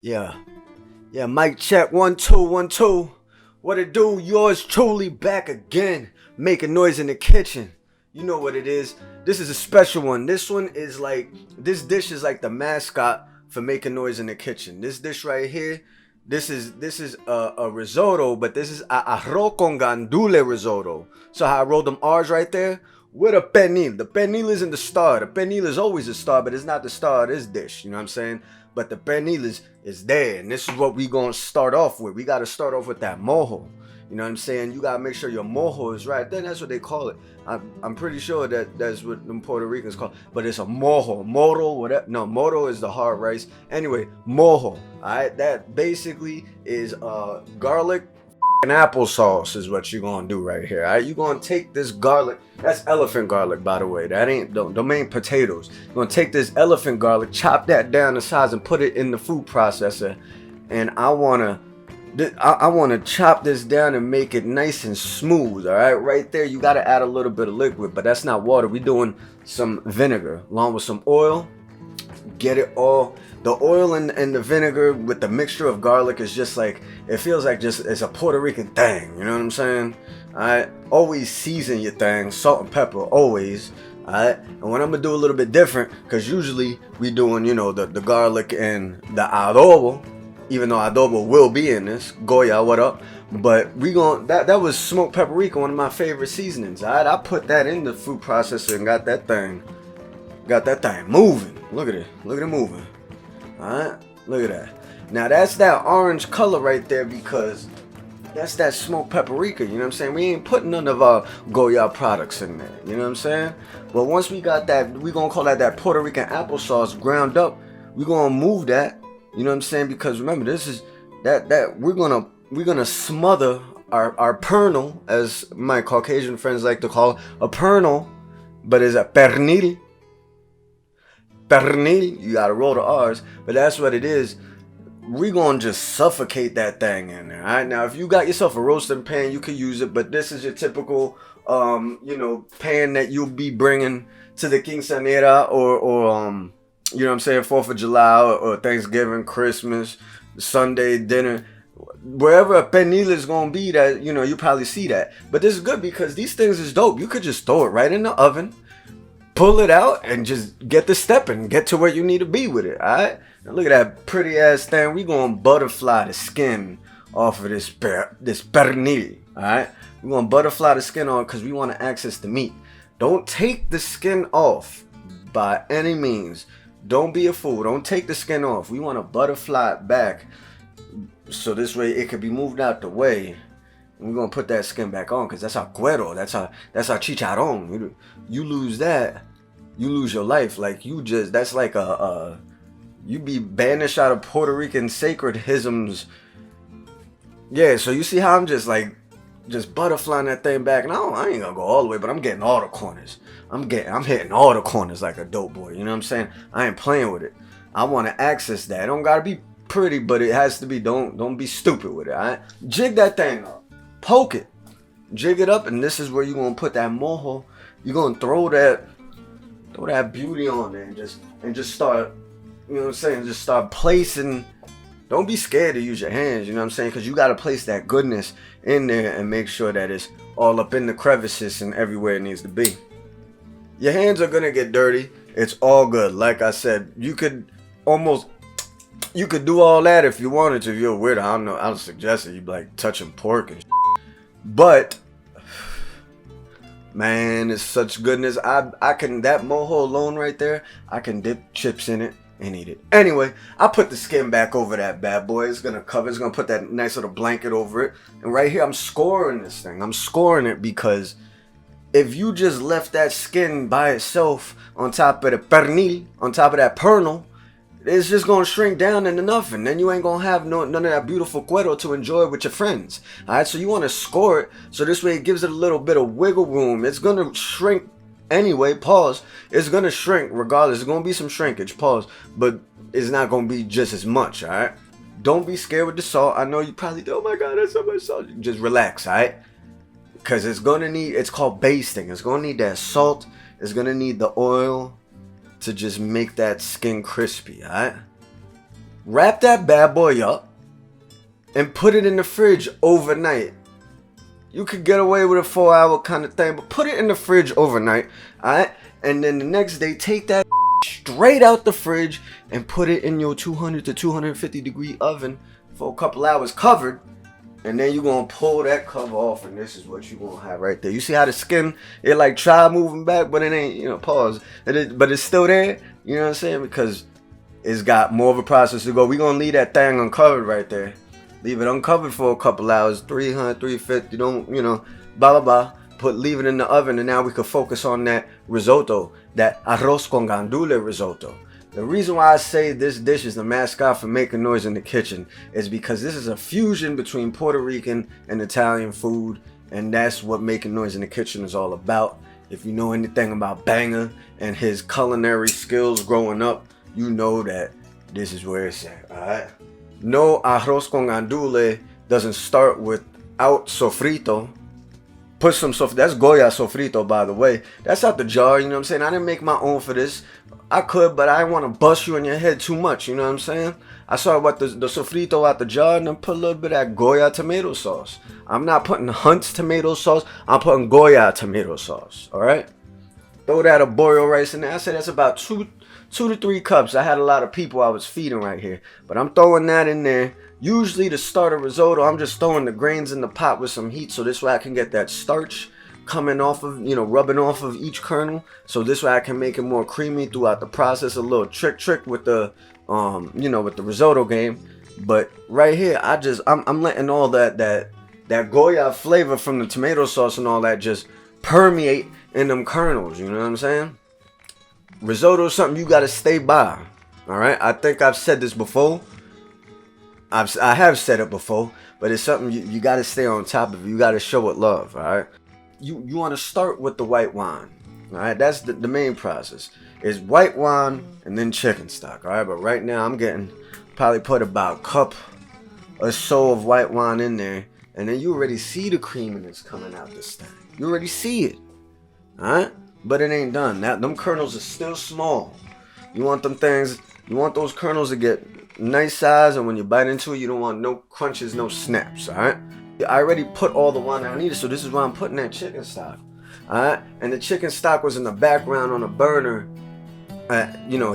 Yeah, yeah, mic check, 1 2 1 2. What it do? Yours truly back again, making noise in the kitchen. You know what it is. This is a special one. This one is like, this dish is like the mascot for making noise in the kitchen. This dish right here, this is a risotto, but this is a arroz con gandule risotto. So how I rolled them R's right there with a pernil. The pernil isn't the star. The pernil is always a star, but it's not the star of this dish. You know what I'm saying? But the pernil is there, and this is what we gonna start off with. We gotta start off with that mojo. You know what I'm saying? You gotta make sure your mojo is right. Then that's what they call it. I'm pretty sure that's what them Puerto Ricans call it. But it's a mojo. Moro, whatever. No, moro is the hard rice. Anyway, mojo. Alright, that basically is garlic and applesauce is what you're gonna do right here. Alright, you're gonna take this garlic. That's elephant garlic, by the way. That ain't them ain't potatoes. You're gonna take this elephant garlic, chop that down to size, and put it in the food processor. And I wanna chop this down and make it nice and smooth. Alright, right there, you gotta add a little bit of liquid, but that's not water. We're doing some vinegar along with some oil. Get it all. The oil and the vinegar with the mixture of garlic is just like, it feels like just it's a Puerto Rican thing. You know what I'm saying? Alright, always season your thing, salt and pepper, always. Alright, and what I'm gonna do a little bit different, because usually we doing, you know, the garlic and the adobo, even though adobo will be in this. Goya, what up? But we gon' that was smoked paprika, one of my favorite seasonings. Alright, I put that in the food processor and got that thing moving. Look at it moving. Alright, look at that. Now that's that orange color right there, because that's that smoked paprika. You know what I'm saying? We ain't putting none of our Goya products in there. You know what I'm saying? But once we got that, we gonna call that Puerto Rican applesauce ground up. We gonna move that. You know what I'm saying? Because remember, this is that we're gonna smother our pernil, as my Caucasian friends like to call it, a pernil, but it's a pernil. Pernil, you gotta roll the R's, but that's what it is. We gonna just suffocate that thing in there. Alright, now if you got yourself a roasting pan, you could use it, but this is your typical pan that you'll be bringing to the quinceañera or you know what I'm saying, 4th of July or Thanksgiving, Christmas, Sunday dinner. Wherever a pernil is gonna be, that, you know, you probably see that. But this is good because these things is dope. You could just throw it right in the oven, pull it out, and just get the stepping, get to where you need to be with it. Alright, now look at that pretty ass thing. We gonna butterfly the skin off of this pernil. Alright, we gonna butterfly the skin on because we want to access the meat. Don't take the skin off by any means. Don't be a fool. Don't take the skin off. We want to butterfly it back, so this way it could be moved out the way. We're gonna put that skin back on because that's our cuero. That's our chicharron. You lose that, you lose your life. Like, that's like you be banished out of Puerto Rican sacredisms. Yeah, so you see how I'm just butterflying that thing back, and I ain't gonna go all the way, but I'm getting all the corners. I'm hitting all the corners like a dope boy. You know what I'm saying? I ain't playing with it. I want to access that. It don't gotta be pretty, but it has to be. Don't be stupid with it. Alright, jig that thing up, poke it, jig it up, and this is where you're gonna put that mojo. You're gonna throw that beauty on there and just start. You know what I'm saying? Just start placing. Don't be scared to use your hands, you know what I'm saying? Because you got to place that goodness in there and make sure that it's all up in the crevices and everywhere it needs to be. Your hands are going to get dirty. It's all good. Like I said, you could do all that if you wanted to. If you're a weirdo, I don't know. I would suggest that you be like touching pork and shit. But, man, it's such goodness. I can, that mojo alone right there, I can dip chips in it and eat it. Anyway, I put the skin back over that bad boy. It's gonna put that nice little blanket over it. And right here, I'm scoring this thing. I'm scoring it because if you just left that skin by itself on top of the pernil, on top of that pernil, it's just gonna shrink down into nothing. Then you ain't gonna have none of that beautiful cuero to enjoy with your friends. Alright, so you wanna score it so this way it gives it a little bit of wiggle room. It's gonna shrink anyway, pause. It's gonna shrink regardless. There's gonna be some shrinkage, pause, but it's not gonna be just as much. All right, don't be scared with the salt. I know you probably do. Oh my god, that's so much salt. Just relax. All right, because it's called basting. It's gonna need that salt. It's gonna need the oil to just make that skin crispy. All right, Wrap that bad boy up and put it in the fridge overnight. You could get away with a 4-hour kind of thing, but put it in the fridge overnight, alright? And then the next day, take that straight out the fridge and put it in your 200 to 250 degree oven for a couple hours covered. And then you're going to pull that cover off, and this is what you're going to have right there. You see how the skin, it like try moving back, but it ain't, pause. But it's still there, you know what I'm saying? Because it's got more of a process to go. We're going to leave that thing uncovered right there. Leave it uncovered for a couple hours, 300, 350, blah, blah, blah. Leave it in the oven, and now we can focus on that risotto, that arroz con gandules risotto. The reason why I say this dish is the mascot for making noise in the kitchen is because this is a fusion between Puerto Rican and Italian food, and that's what making noise in the kitchen is all about. If you know anything about Banger and his culinary skills growing up, you know that this is where it's at, alright? No, arroz con gandules doesn't start without sofrito. Put some that's Goya sofrito, by the way. That's out the jar, you know what I'm saying? I didn't make my own for this. I could, but I didn't want to bust you in your head too much, you know what I'm saying? I saw about the sofrito out the jar, and then put a little bit of that Goya tomato sauce. I'm not putting Hunt's tomato sauce. I'm putting Goya tomato sauce, alright? Throw that arborio rice in there. I said that's about 2 to 3 cups. I had a lot of people I was feeding right here, but I'm throwing that in there. Usually to start a risotto, I'm just throwing the grains in the pot with some heat, so this way I can get that starch coming off of, rubbing off of each kernel. So this way I can make it more creamy throughout the process. A little trick with the, with the risotto game. But right here, I'm letting all that Goya flavor from the tomato sauce and all that just permeate in them kernels. You know what I'm saying? Risotto is something you got to stay by. All right. I think I've said this before. I have said it before, but it's something you got to stay on top of. You got to show it love. All right. You want to start with the white wine. All right. That's the main process. Is white wine and then chicken stock. All right. But right now I'm getting probably put about a cup or so of white wine in there, and then you already see the creaminess coming out this thing. You already see it. All right. But it ain't done. Them kernels are still small. You want those kernels to get nice size, and when you bite into it, you don't want no crunches, no snaps, alright? I already put all the wine I needed, so this is why I'm putting that chicken stock, alright? And the chicken stock was in the background on a burner,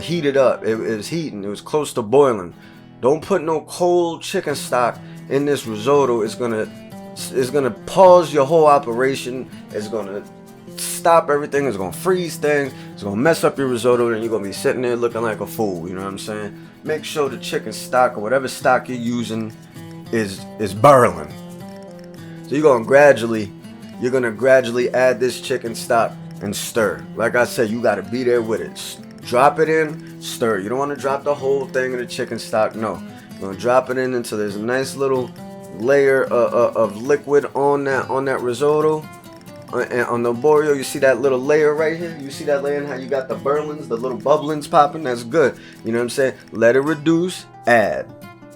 heated up. It was heating. It was close to boiling. Don't put no cold chicken stock in this risotto. It's gonna pause your whole operation. It's gonna stop everything. It's gonna freeze things. It's gonna mess up your risotto, and you're gonna be sitting there looking like a fool. You know what I'm saying? Make sure the chicken stock or whatever stock you're using is burling. So you're gonna gradually add this chicken stock and stir. Like I said, you gotta be there with it. Drop it in, stir. You don't want to drop the whole thing of the chicken stock. No, you're gonna drop it in until there's a nice little layer of liquid on that risotto. And on the arborio, you see that little layer right here? You see that layer and how you got the burlings, the little bubblings popping? That's good. You know what I'm saying? Let it reduce, add.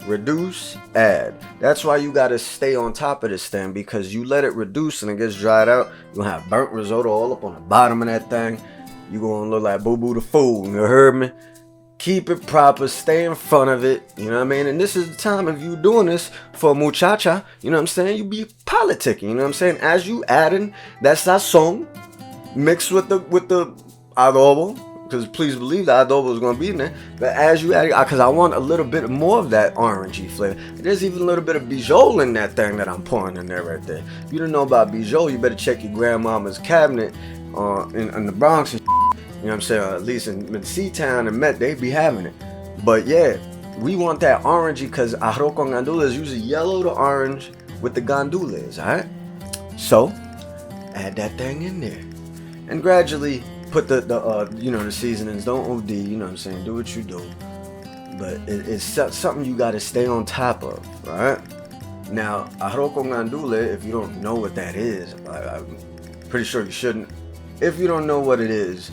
Reduce, add. That's why you got to stay on top of this thing, because you let it reduce and it gets dried out, you're going to have burnt risotto all up on the bottom of that thing. You're going to look like boo-boo the fool. You heard me? Keep it proper, stay in front of it, you know what I mean? And this is the time, if you doing this for a muchacha, you know what I'm saying? You be politicking, you know what I'm saying? As you adding that sazon mixed with the adobo, because please believe the adobo is going to be in there. But as you add it, because I want a little bit more of that orangey flavor. There's even a little bit of bijol in that thing that I'm pouring in there right there. If you don't know about bijol, you better check your grandmama's cabinet in the Bronx and you know what I'm saying? At least in C-Town and Met, they be having it. But yeah, we want that orangey, because arroz con gandules is usually yellow to orange with the gandules, alright? So, add that thing in there. And gradually put the seasonings. Don't OD, you know what I'm saying? Do what you do. But it's something you got to stay on top of, alright? Now, arroz con gandules, if you don't know what that is, I'm pretty sure you shouldn't. If you don't know what it is,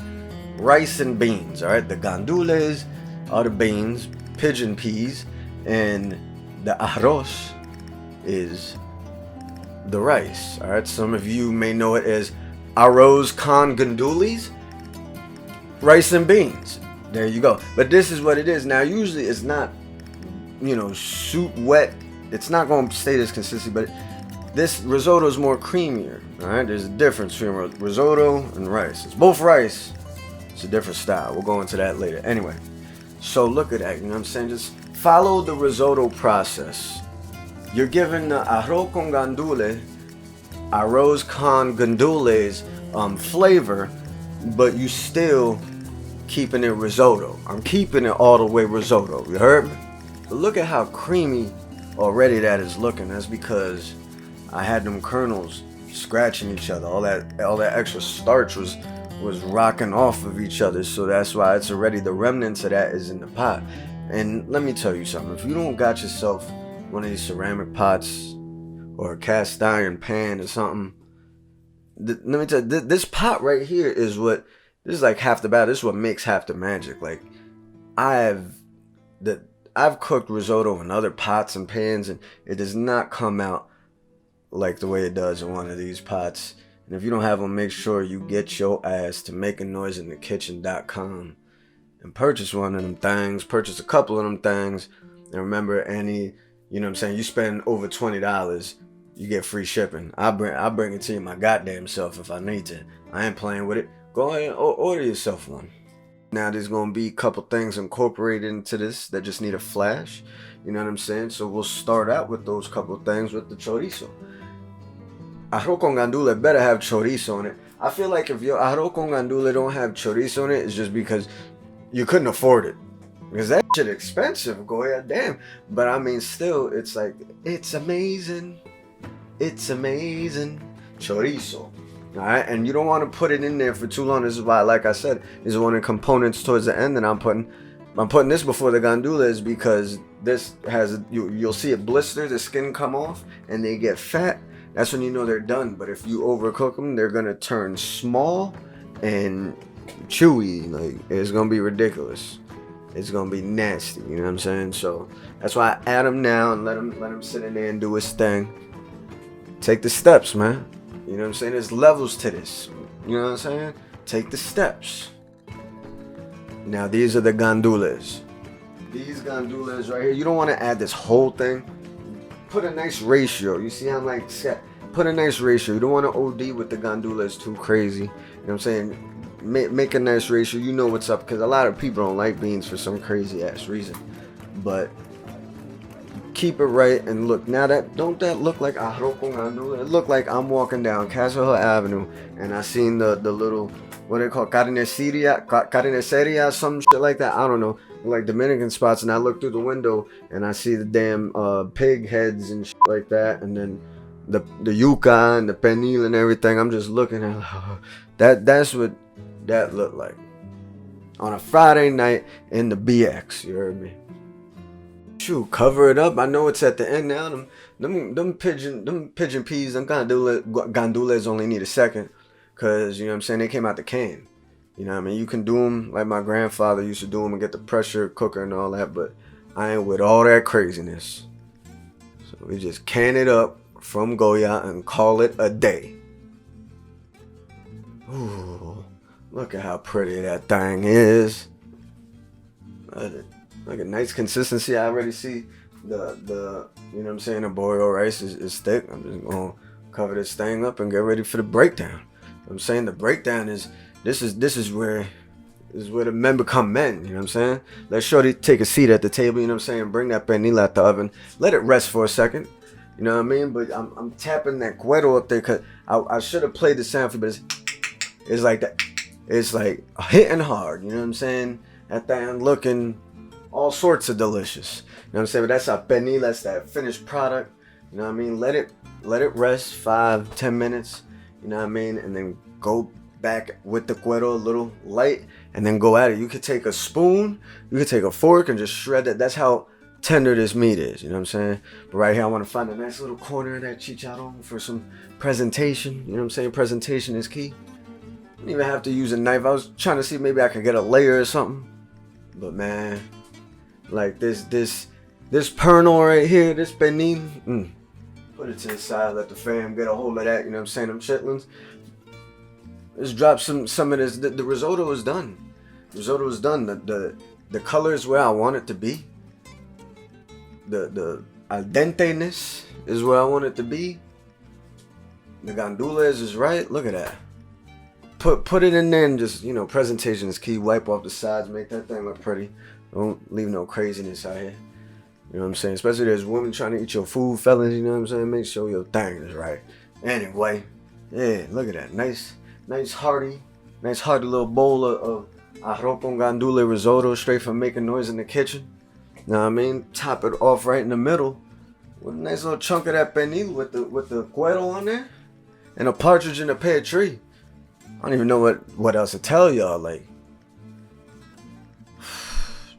rice and beans, all right? The gandules are the beans, pigeon peas, and the arroz is the rice, all right? Some of you may know it as arroz con gandules, rice and beans. There you go. But this is what it is. Now, usually it's not soup wet. It's not going to stay this consistency, but this risotto is more creamier. All right, there's a difference between risotto and rice. It's both rice. It's a different style. We'll go into that later. Anyway, so look at that. You know what I'm saying? Just follow the risotto process. You're given the arroz con gandules, arroz con gandules flavor, but you still keeping it risotto. I'm keeping it all the way risotto. You heard me? But look at how creamy already that is looking. That's because I had them kernels scratching each other. All that extra starch was rocking off of each other. So that's why it's already, the remnants of that is in the pot. And let me tell you something. If you don't got yourself one of these ceramic pots or a cast iron pan or something, let me tell you, this pot right here is like half the battle. This is what makes half the magic. Like, I've cooked risotto in other pots and pans, and it does not come out like the way it does in one of these pots. And if you don't have them, make sure you get your ass to makingnoiseinthekitchen.com and purchase one of them things. Purchase a couple of them things. And remember, you spend over $20, you get free shipping. I'll bring it to you my goddamn self if I need to. I ain't playing with it. Go ahead and order yourself one. Now there's going to be a couple things incorporated into this that just need a flash. You know what I'm saying? So we'll start out with those couple things with the chorizo. Arroz con gandules better have chorizo in it. I feel like if your arroz con gandules don't have chorizo in it, it's just because you couldn't afford it. Because that shit expensive, go ahead, damn. But I mean, still, it's like, it's amazing. It's amazing. Chorizo. Alright, and you don't want to put it in there for too long. This is why, like I said, this is one of the components towards the end that I'm putting this before the gandules, because this has, you'll see it blister, the skin come off, and they get fat. That's when you know they're done. But if you overcook them, they're gonna turn small and chewy. Like, it's gonna be ridiculous. It's gonna be nasty. You know what I'm saying? So that's why I add them now and let him sit in there and do his thing. Take the steps, man. You know what I'm saying? There's levels to this. You know what I'm saying? Take the steps. Now these are the gandules. These gandules right here. You don't want to add this whole thing. Put a nice ratio. You see how I'm like set? Put a nice ratio. You don't want to OD with the gandules too crazy. You know what I'm saying? Make a nice ratio. You know what's up, because a lot of people don't like beans for some crazy ass reason. But keep it right. And look, now don't that look like arroz con gandules? It look like I'm walking down Castle Hill Avenue and I seen the little, what they call carniceria, some shit like that. I don't know, like Dominican spots. And I look through the window and I see the damn pig heads and shit like that, and then the yuca and the pernil and everything. I'm just looking at that's what that looked like on a Friday night in the BX. You heard me? Shoot, cover it up. I know it's at the end now. Them pigeon peas, them gandules only need a second, cause you know what I'm saying, they came out the can. You know what I mean? You can do them like my grandfather used to do them and get the pressure cooker and all that, but I ain't with all that craziness. So we just can it up from Goya and call it a day. Ooh, look at how pretty that thing is. Like a nice consistency. I already see the you know what I'm saying, the boiled rice is thick. I'm just gonna cover this thing up and get ready for the breakdown. You know what I'm saying, the breakdown is this is where the men become men. You know what I'm saying? Let Shorty take a seat at the table. You know what I'm saying? Bring that pernil out the oven. Let it rest for a second. You know what I mean? But I'm tapping that cuero up there, because I should have played the sound for, but it's like that. It's like hitting hard. You know what I'm saying? That thing looking all sorts of delicious. You know what I'm saying? But that's our pernil. That's that finished product. You know what I mean? Let it rest 5-10 minutes. You know what I mean? And then go back with the cuero a little light, and then go at it. You could take a spoon, you could take a fork and just shred it. That's how tender this meat is. You know what I'm saying? But right here, I want to find a nice little corner of that chicharron for some presentation. You know what I'm saying? Presentation is key. I don't even have to use a knife. I was trying to see maybe I could get a layer or something. But man, like this pernil right here, this pernil, put it to the side, let the fam get a hold of that. You know what I'm saying? Them chitlins. Let's drop some of this. The risotto is done. The risotto is done. The color is where I want it to be. the al dente-ness is where I want it to be. The gandules is right. Look at that. Put it in there and just, you know, presentation is key. Wipe off the sides, make that thing look pretty. Don't leave no craziness out here. You know what I'm saying? Especially there's women trying to eat your food, fellas, you know what I'm saying? Make sure your thing is right. Anyway, yeah, look at that. Nice hearty little bowl of Arroz con Gandules Risotto, straight from making noise in the kitchen. Know what I mean? Top it off right in the middle with a nice little chunk of that pernil with the cuero on there. And a partridge in a pear tree. I don't even know what else to tell y'all. Like,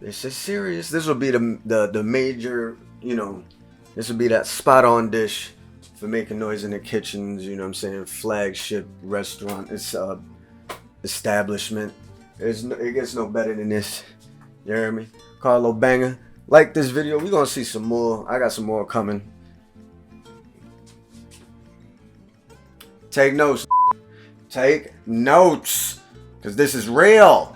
this is serious. This will be the major, you know, this will be that spot on dish for making noise in the kitchens, you know what I'm saying? Flagship restaurant, it's establishment. It gets no better than this. You hear me? Carlo Banger. Like this video, we're gonna see some more. I got some more coming. Take notes. Take notes. Cause this is real.